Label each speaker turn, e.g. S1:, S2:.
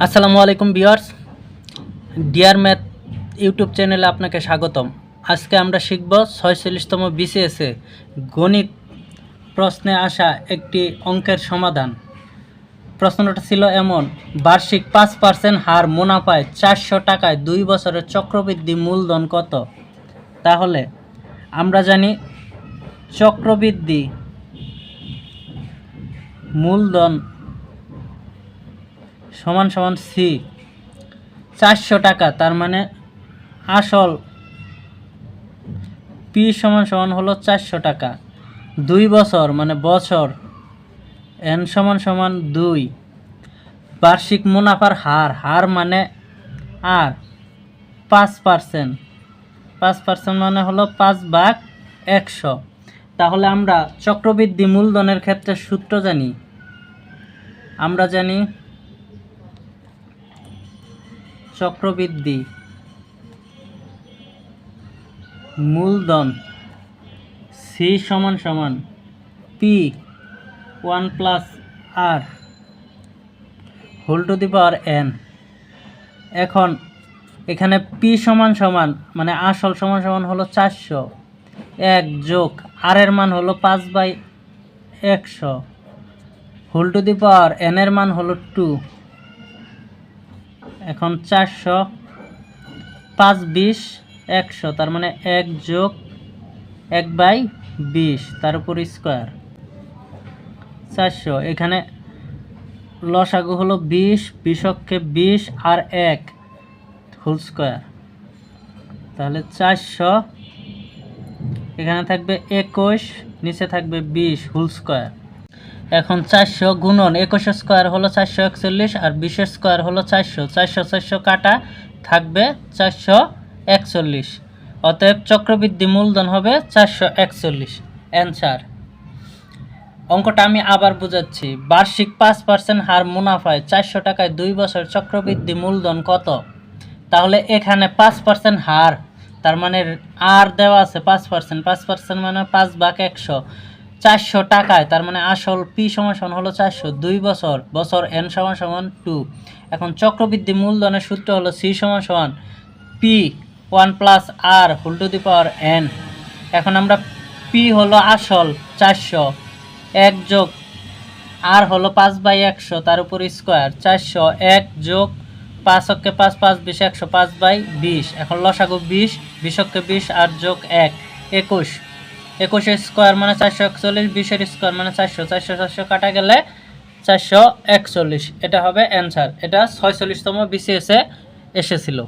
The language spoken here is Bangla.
S1: আসসালামু আলাইকুম ভিউয়ার্স, ডিয়ার ম্যাথ ইউটিউব চ্যানেলে আপনাকে স্বাগতম। আজকে আমরা শিখব 46তম বিসিএসে গণিত প্রশ্নে আসা একটি অঙ্কের সমাধান। প্রশ্নটা ছিল এমন: বার্ষিক 5% হার মুনাফায় 400 টাকায় 2 বছরের চক্রবৃদ্ধি মূলধন কত? তাহলে আমরা জানি চক্রবৃদ্ধি মূলধন সমান সমান সি। 400 টাকা তার মানে আসল পি সমান সমান হলো 400 টাকা। 2 বছর মানে বছর, এন সমান সমান 2। বার্ষিক মুনাফার হার, হার মানে আর 5%, 5% মানে হলো 5/100। তাহলে আমরা চক্রবৃদ্ধি মূলধনের ক্ষেত্রে সূত্র জানি। আমরা জানি চক্রবৃদ্ধি মূলধন সি সমান সমান P 1+r whole to the power n। এখন এখানে পি সমান সমান মানে আসল সমান সমান হলো 400, 1 যোগ আর এর মান হলো 5/100 whole to the power n এর মান হলো 2। এখন 400 5 20 100 তার মানে 1 যোগ 1/20 তার উপর স্কোয়ার 400। এখানে লসাগু হলো 20, 20কে 20 আর 1 হোল স্কোয়ার, তাহলে 400 এখানে থাকবে 21, নিচে থাকবে 20 হোল স্কোয়ার। এখন 400 গুণন 21 স্কোয়ার হলো 441 আর 20 স্কোয়ার হলো 400, 400 400 কাটা থাকবে 441। অতএব চক্রবৃদ্ধি মূলধন হবে 441। অ্যান্সার। অঙ্কটা আমি আবার বোঝাচ্ছি। বার্ষিক 5% হার মুনাফায় 400 টাকায় 2 বছর চক্রবৃদ্ধি মূলধন কত? তাহলে এখানে 5% হার, তার মানে আর দেওয়া আছে 5%, 5% মানে 5/100। 400 টাকায় তার মানে আসল পি সমান হলো 400, 2 বছর, বছর এন সমান 2। এখন চক্রবৃদ্ধি মূলধনের সূত্র হলো সি সমান P 1+r whole to the power n। এখন আমরা পি হলো আসল 400, 1 যোগ আর হলো 5/100 তার উপর স্কোয়ার 400, 1 যোগ 5কে 5 5 20 100 5/20। এখন লসাগু 20, 20কে 20 আর যোগ 1 21, 21 স্কোয়ার মানে 441, 20 স্কোয়ার মানে 400, 400 400 কাটা গেলে 441। এটা হবে অ্যান্সার। এটা 46তম বিসিএসে এসেছিল।